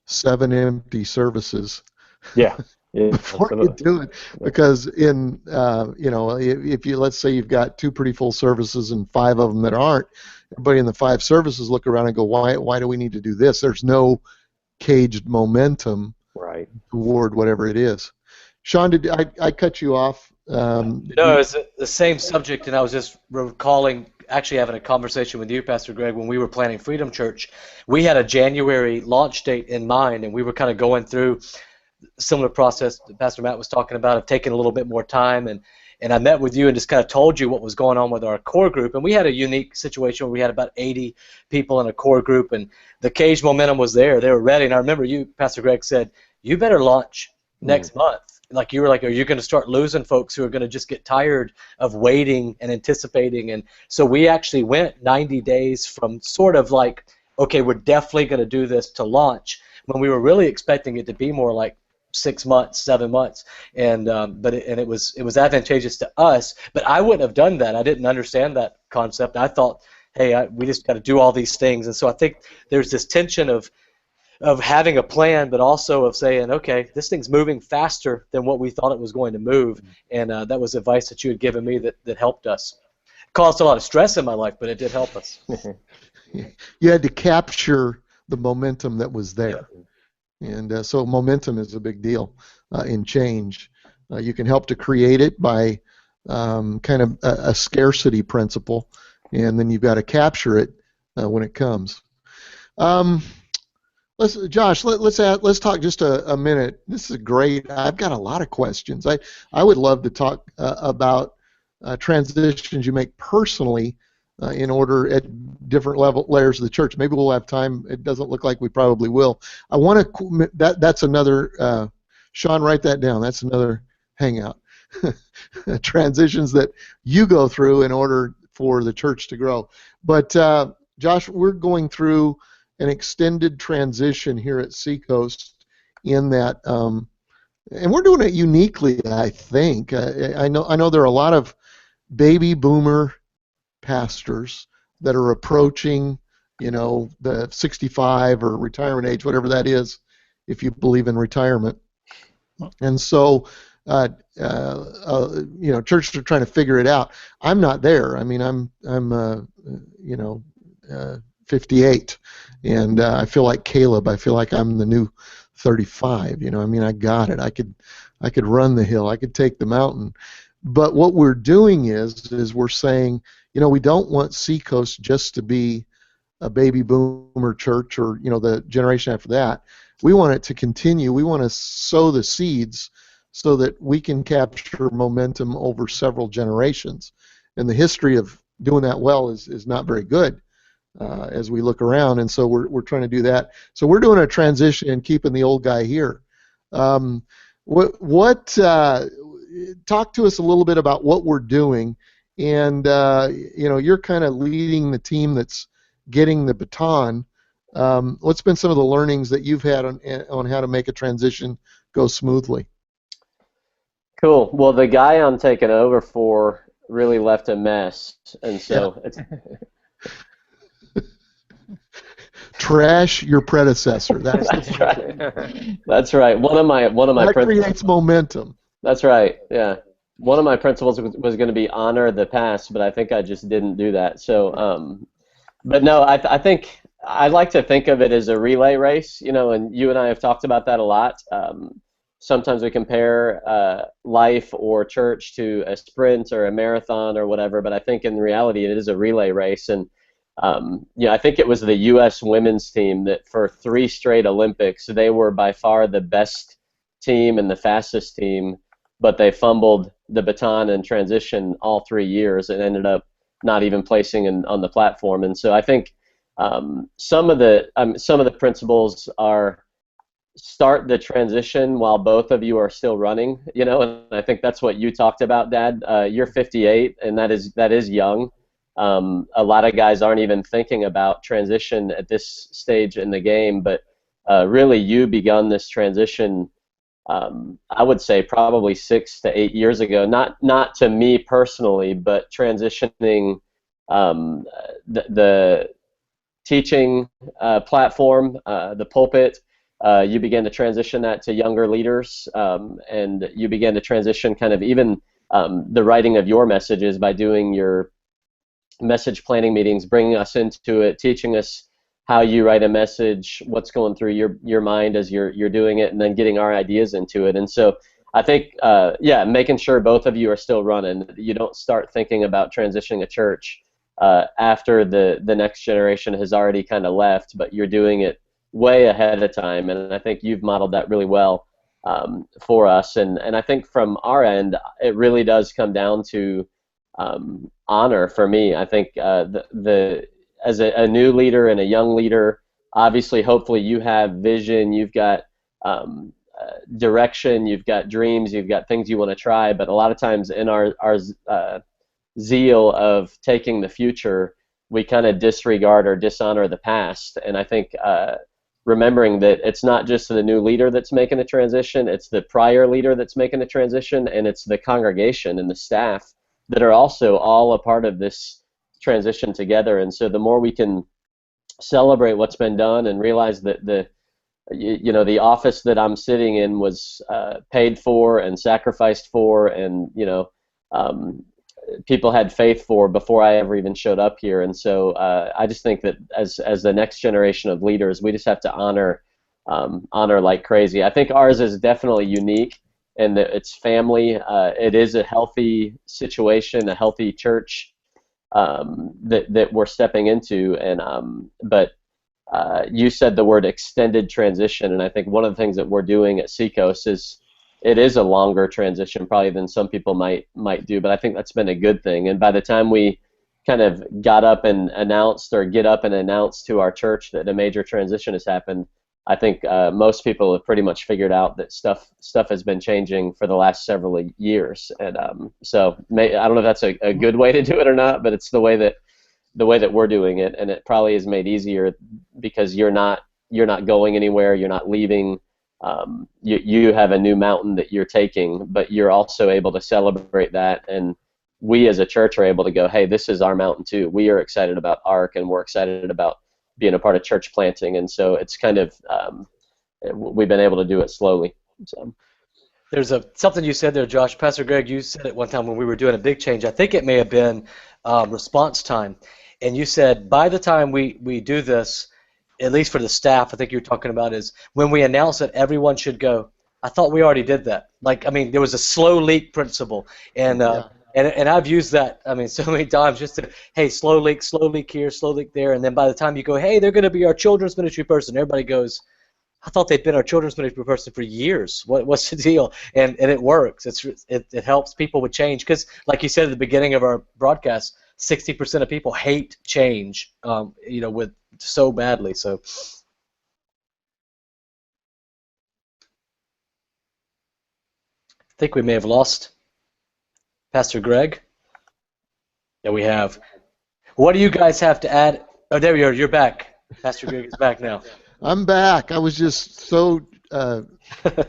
Speaker 2: 7 empty services.
Speaker 4: Yeah.
Speaker 2: Before you do it, because if you, let's say you've got 2 pretty full services and 5 of them that aren't, everybody in the 5 services look around and go, why do we need to do this? There's no caged momentum toward whatever it is. Sean, did I cut you off?
Speaker 1: No, it's the same subject, and I was just recalling actually having a conversation with you, Pastor Greg, when we were planning Freedom Church. We had a January launch date in mind, and we were kind of going through similar process that Pastor Matt was talking about of taking a little bit more time, and I met with you and just kind of told you what was going on with our core group, and we had a unique situation where we had about 80 people in a core group, and the Cage momentum was there. They were ready, and I remember you, Pastor Greg, said, you better launch next month. Like, you were like, are you going to start losing folks who are going to just get tired of waiting and anticipating? And so we actually went 90 days from sort of like, okay, we're definitely going to do this, to launch, when we were really expecting it to be more like 6 months, 7 months, and it was advantageous to us. But I wouldn't have done that. I didn't understand that concept. I thought, hey, we just got to do all these things. And so I think there's this tension of having a plan, but also of saying, okay, this thing's moving faster than what we thought it was going to move. And that was advice that you had given me that helped us. It caused a lot of stress in my life, but it did help us.
Speaker 2: You had to capture the momentum that was there. And so momentum is a big deal in change. You can help to create it by kind of a scarcity principle, and then you've got to capture it when it comes. Josh, let's talk just a minute. This is great. I've got a lot of questions. I would love to talk about transitions you make personally in order at different layers of the church. Maybe we'll have time. It doesn't look like we probably will. I want to. That's another. Sean, write that down. That's another hangout. Transitions that you go through in order for the church to grow. But Josh, we're going through an extended transition here at Seacoast in that, and we're doing it uniquely, I think. I know there are a lot of baby boomer pastors that are approaching, the 65 or retirement age, whatever that is, if you believe in retirement. And so, churches are trying to figure it out. I'm not there. I mean, I'm 58, and I feel like Caleb. I feel like I'm the new 35. I got it. I could run the hill. I could take the mountain. But what we're doing is we're saying, we don't want Seacoast just to be a baby boomer church or, the generation after that. We want it to continue. We want to sow the seeds so that we can capture momentum over several generations. And the history of doing that well is not very good as we look around. And so we're trying to do that. So we're doing a transition and keeping the old guy here. Talk to us a little bit about what we're doing, and you're kind of leading the team that's getting the baton. What's been some of the learnings that you've had on how to make a transition go smoothly?
Speaker 5: Cool. Well, the guy I'm taking over for really left a mess, and so it's
Speaker 2: trash your predecessor.
Speaker 5: That's right. That's right. One of my
Speaker 2: that creates momentum.
Speaker 5: That's right. Yeah. One of my principles was going to be honor the past, but I think I just didn't do that. So, but no, I think I like to think of it as a relay race, and you and I have talked about that a lot. Sometimes we compare life or church to a sprint or a marathon or whatever, but I think in reality it is a relay race. And I think it was the U.S. women's team that for 3 straight Olympics, they were by far the best team and the fastest team, but they fumbled the baton and transition all 3 years and ended up not even placing on the platform. And so I think some of the principles are start the transition while both of you are still running, and I think that's what you talked about, Dad. You're 58, and that is young. A lot of guys aren't even thinking about transition at this stage in the game, but really you begun this transition, I would say probably 6 to 8 years ago, not to me personally, but transitioning the teaching platform, the pulpit. You began to transition that to younger leaders, and you began to transition kind of even the writing of your messages by doing your message planning meetings, bringing us into it, teaching us how you write a message, what's going through your mind as you're doing it, and then getting our ideas into it. And so I think, making sure both of you are still running. You don't start thinking about transitioning a church after the next generation has already kind of left, but you're doing it way ahead of time, and I think you've modeled that really well for us. And I think from our end, it really does come down to honor for me. I think as a new leader and a young leader, obviously, hopefully you have vision, you've got direction, you've got dreams, you've got things you want to try, but a lot of times in our zeal of taking the future, we kind of disregard or dishonor the past. And I think remembering that it's not just the new leader that's making a transition, it's the prior leader that's making a transition, and it's the congregation and the staff that are also all a part of this transition together. And so the more we can celebrate what's been done and realize that the office that I'm sitting in was paid for and sacrificed for, and people had faith for before I ever even showed up here. And so I just think that as the next generation of leaders, we just have to honor like crazy. I think ours is definitely unique in that it's family. It is a healthy situation, a healthy church that we're stepping into. And but you said the word extended transition, and I think one of the things that we're doing at Seacoast is it is a longer transition probably than some people might do, but I think that's been a good thing. And by the time we kind of get up and announce to our church that a major transition has happened, I think most people have pretty much figured out that stuff has been changing for the last several years. And so I don't know if that's a good way to do it or not, but it's the way that we're doing it, and it probably is made easier because you're not going anywhere, you're not leaving. You have a new mountain that you're taking, but you're also able to celebrate that, and we as a church are able to go, hey, this is our mountain too. We are excited about ARC, and we're excited about being a part of church planting, and so it's kind of we've been able to do it slowly. So
Speaker 1: there's something you said there, Josh. Pastor Greg, you said it one time when we were doing a big change. I think it may have been response time, and you said by the time we do this, at least for the staff, I think you're talking about is when we announce it, everyone should go, I thought we already did that. There was a slow leak principle, and and I've used that, so many times, just to, hey, slow leak here, slow leak there, and then by the time you go, hey, they're going to be our children's ministry person, everybody goes, I thought they'd been our children's ministry person for years. What's the deal? And it works. It helps people with change, because like you said at the beginning of our broadcast, 60% of people hate change, with so badly. So I think we may have lost Pastor Greg. Yeah, we have. What do you guys have to add? Oh, there you are. You're back. Pastor Greg is back now.
Speaker 2: I'm back. I was just so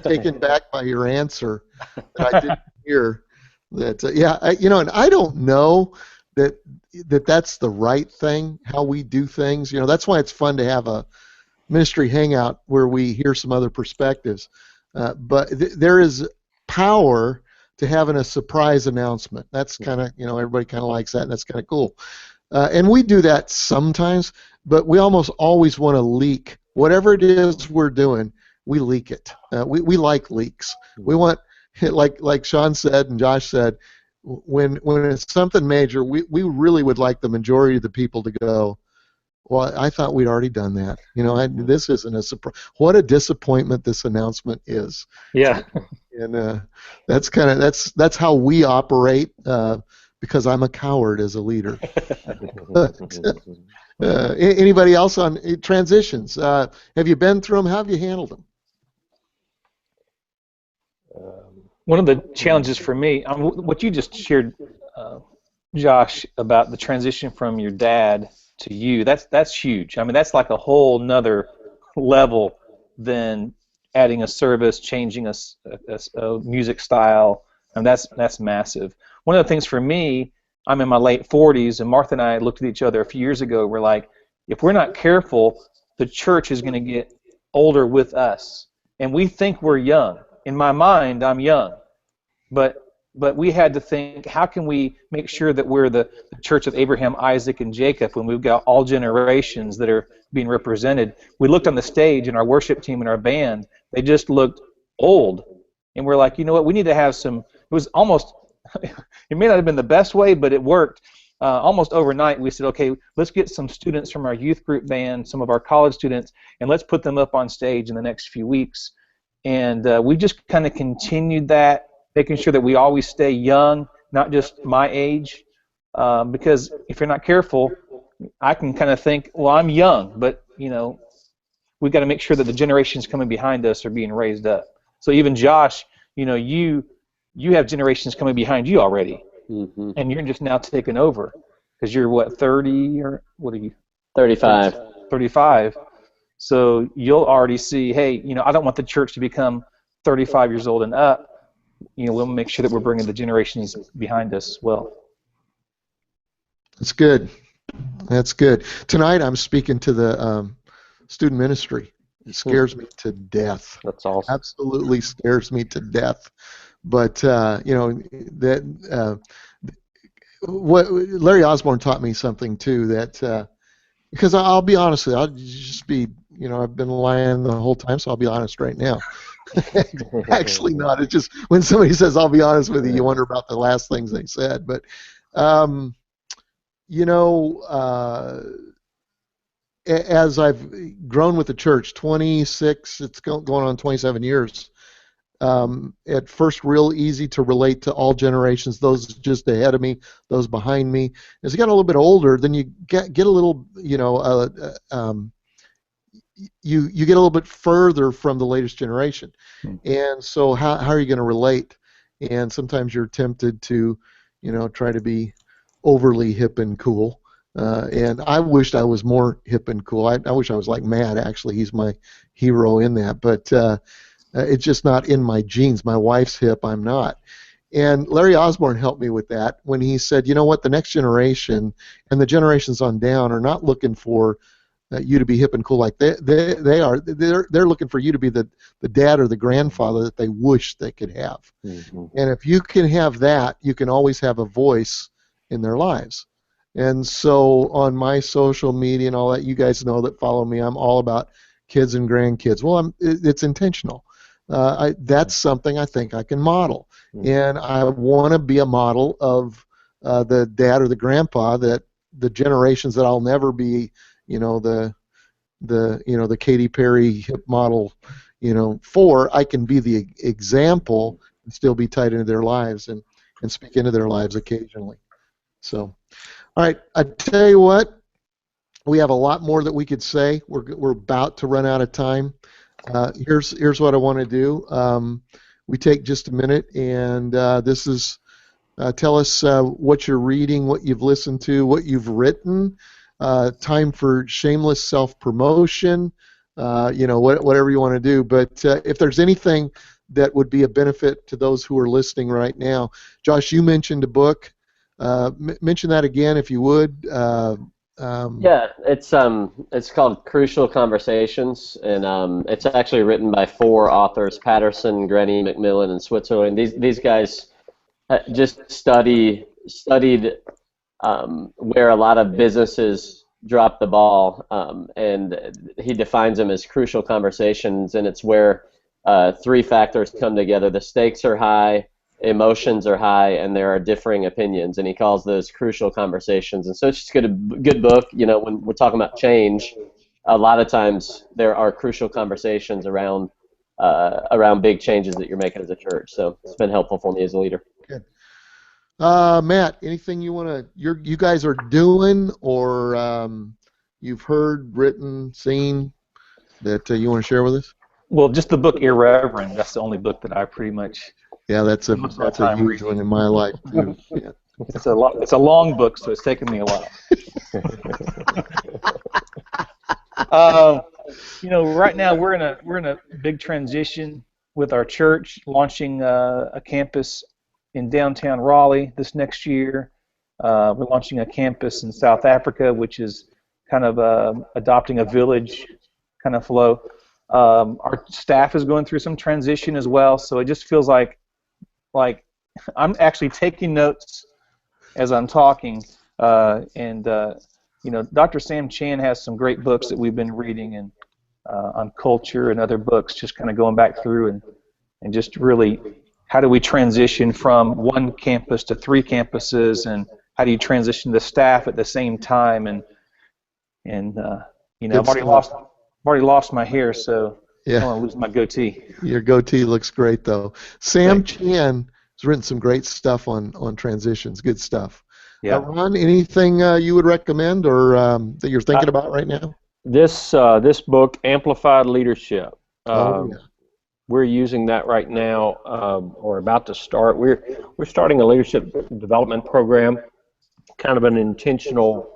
Speaker 2: taken back by your answer that I didn't hear that. And I don't know that's the right thing, how we do things. That's why it's fun to have a ministry hangout where we hear some other perspectives. But there is power to having a surprise announcement. That's kind of, everybody kind of likes that, and that's kind of cool. And we do that sometimes, but we almost always want to leak. Whatever it is we're doing, we leak it. We like leaks. We want, like Sean said and Josh said, when it's something major, we really would like the majority of the people to go, well, I thought we'd already done that. This isn't a surprise. What a disappointment this announcement is.
Speaker 3: Yeah.
Speaker 2: And that's how we operate, because I'm a coward as a leader. Anybody else on transitions? Have you been through them? How have you handled them?
Speaker 3: One of the challenges for me, what you just shared, Josh, about the transition from your dad to you, that's huge. That's like a whole nother level than adding a service, changing a music style, and that's massive. One of the things for me, I'm in my late 40s, and Martha and I looked at each other a few years ago. We're like, if we're not careful, the church is going to get older with us, and we think we're young. In my mind, I'm young, but we had to think, how can we make sure that we're the church of Abraham, Isaac, and Jacob when we've got all generations that are being represented? We looked on the stage, and our worship team and our band, they just looked old, and we're like, you know what, we need to have some, it was almost, it may not have been the best way, but it worked. almost overnight, we said, okay, let's get some students from our youth group band, some of our college students, and let's put them up on stage in the next few weeks. And we just kind of continued that, making sure that we always stay young, not just my age, because if you're not careful, I can kind of think, well, I'm young, but, you know, we've got to make sure that the generations coming behind us are being raised up. So even Josh, you know, you have generations coming behind you already.
Speaker 5: Mm-hmm.
Speaker 3: And you're just now taking over because you're what, 30 or what are you?
Speaker 5: 35.
Speaker 3: 35. So you'll already see, hey, you know, I don't want the church to become 35 years old and up. You know, we'll make sure that we're bringing the generations behind us as well.
Speaker 2: That's good. That's good. Tonight I'm speaking to the student ministry. It scares me to death.
Speaker 5: That's awesome.
Speaker 2: Absolutely scares me to death. But you know, that what Larry Osborne taught me something too, that because I'll be honest with you, I'll just be, you know, I've been lying the whole time, so I'll be honest right now. Actually not. It's just when somebody says I'll be honest with you, you wonder about the last things they said. But you know, as I've grown with the church, 26, it's going on 27 years. At first, real easy to relate to all generations, those just ahead of me, those behind me. As you got a little bit older, then you get a little, you know, you get a little bit further from the latest generation. And so how are you going to relate? And sometimes you're tempted to, you know, try to be overly hip and cool. And I wished I was more hip and cool. I wish I was like Matt, actually. He's my hero in that. But it's just not in my genes. My wife's hip, I'm not. And Larry Osborne helped me with that when he said, you know what, the next generation and the generations on down are not looking for you to be hip and cool like they are. They're looking for you to be the dad or the grandfather that they wish they could have. Mm-hmm. And if you can have that, you can always have a voice in their lives. And so on my social media and all that, you guys know that follow me, I'm all about kids and grandkids. Well, it's intentional. That's something I think I can model. And I want to be a model of the dad or the grandpa that the generations that I'll never be, you know, the Katy Perry hip model, you know, for, I can be the example and still be tied into their lives and speak into their lives occasionally. So, all right, I tell you what, we have a lot more that we could say. We're about to run out of time. Here's what I want to do. We take just a minute, and this is tell us what you're reading, what you've listened to, what you've written. Time for shameless self-promotion. You know, whatever you want to do. But if there's anything that would be a benefit to those who are listening right now, Josh, you mentioned a book. Mention that again, if you would.
Speaker 5: Yeah, it's called Crucial Conversations, and it's actually written by 4 authors: Patterson, Grenny, McMillan, and Switzerland. These guys just studied where a lot of businesses drop the ball, and he defines them as crucial conversations, and it's where 3 factors come together. The stakes are high, emotions are high, and there are differing opinions, and he calls those crucial conversations. And so it's just a good book. You know, when we're talking about change, a lot of times there are crucial conversations around big changes that you're making as a church. So it's been helpful for me as a leader.
Speaker 2: Good. Matt, anything you guys are doing, or you've heard, written, seen that you want to share with us?
Speaker 3: Well, just the book Irreverent. That's the only book that I pretty much.
Speaker 2: Yeah, that's a huge one in my life too. Yeah.
Speaker 3: It's a long book, so it's taken me a while. You know, right now we're in a big transition with our church, launching a campus in downtown Raleigh this next year. We're launching a campus in South Africa, which is kind of adopting a village kind of flow. Our staff is going through some transition as well, so it just feels like I'm actually taking notes as I'm talking, and you know, Dr. Sam Chan has some great books that we've been reading, and on culture and other books, just kind of going back through and just really how do we transition from one campus to 3 campuses, and how do you transition the staff at the same time, and you know,
Speaker 2: Good
Speaker 3: I've already lost my hair, so I
Speaker 2: Yeah,
Speaker 3: don't want to lose my goatee.
Speaker 2: your goatee looks great though. Sam
Speaker 3: Thanks.
Speaker 2: Chan has written some great stuff on transitions. Good stuff.
Speaker 3: Yeah.
Speaker 2: Ron, anything you would recommend or that you're thinking about right now?
Speaker 4: This book, Amplified Leadership.
Speaker 2: Oh yeah.
Speaker 4: We're using that right now, or about to start. We're starting a leadership development program, kind of an intentional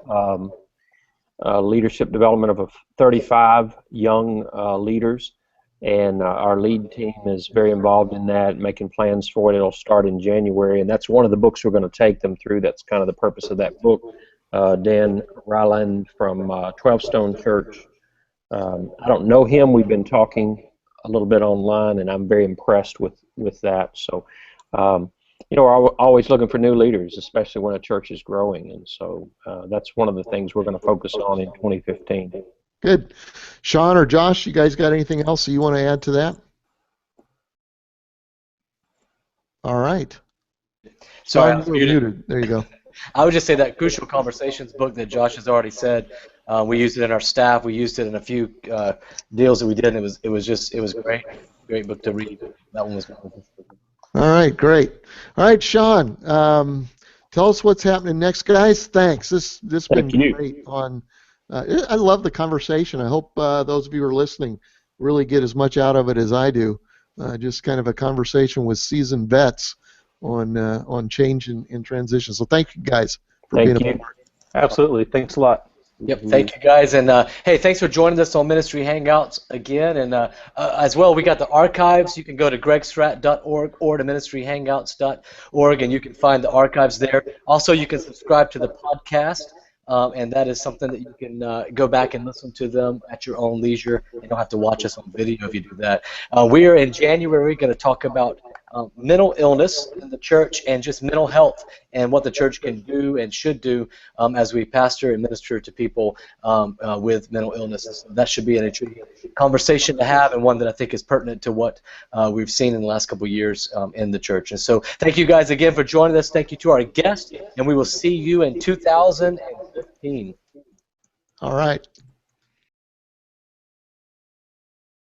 Speaker 4: leadership development of 35 young leaders, and our lead team is very involved in that, making plans for it. It'll start in January, and that's one of the books we're going to take them through. That's kind of the purpose of that book. Dan Ryland from 12 Stone Church. I don't know him. We've been talking a little bit online, and I'm very impressed with that. So, you know, we're always looking for new leaders, especially when a church is growing, and so that's one of the things we're going to focus on in 2015.
Speaker 2: Good. Sean or Josh, you guys got anything else that you want to add to that? All right.
Speaker 1: Sorry, I
Speaker 2: Sean,
Speaker 1: was
Speaker 2: you were
Speaker 1: muted.
Speaker 2: muted. There you go.
Speaker 1: I would just say that Crucial Conversations book that Josh has already said, we used it in our staff. We used it in a few deals that we did, and it was great book to read. That one was wonderful.
Speaker 2: All right, great. All right, Sean, tell us what's happening next, guys. Thanks. This been
Speaker 4: Thank you.
Speaker 2: great. I love the conversation. I hope those of you who are listening really get as much out of it as I do. Just kind of a conversation with seasoned vets on change and transition. So thank you guys for being a part.
Speaker 3: Absolutely. Thanks a lot.
Speaker 1: Yep, thank you guys, and hey, thanks for joining us on Ministry Hangouts again, and as well, we got the archives. You can go to gregsurratt.org or to ministryhangouts.org, and you can find the archives there. Also, you can subscribe to the podcast, and that is something that you can go back and listen to them at your own leisure. You don't have to watch us on video if you do that. We are in January going to talk about mental illness in the church and just mental health and what the church can do and should do as we pastor and minister to people with mental illnesses. So that should be an intriguing conversation to have, and one that I think is pertinent to what we've seen in the last couple of years in the church. And so thank you guys again for joining us. Thank you to our guests, and we will see you in 2015.
Speaker 2: All right.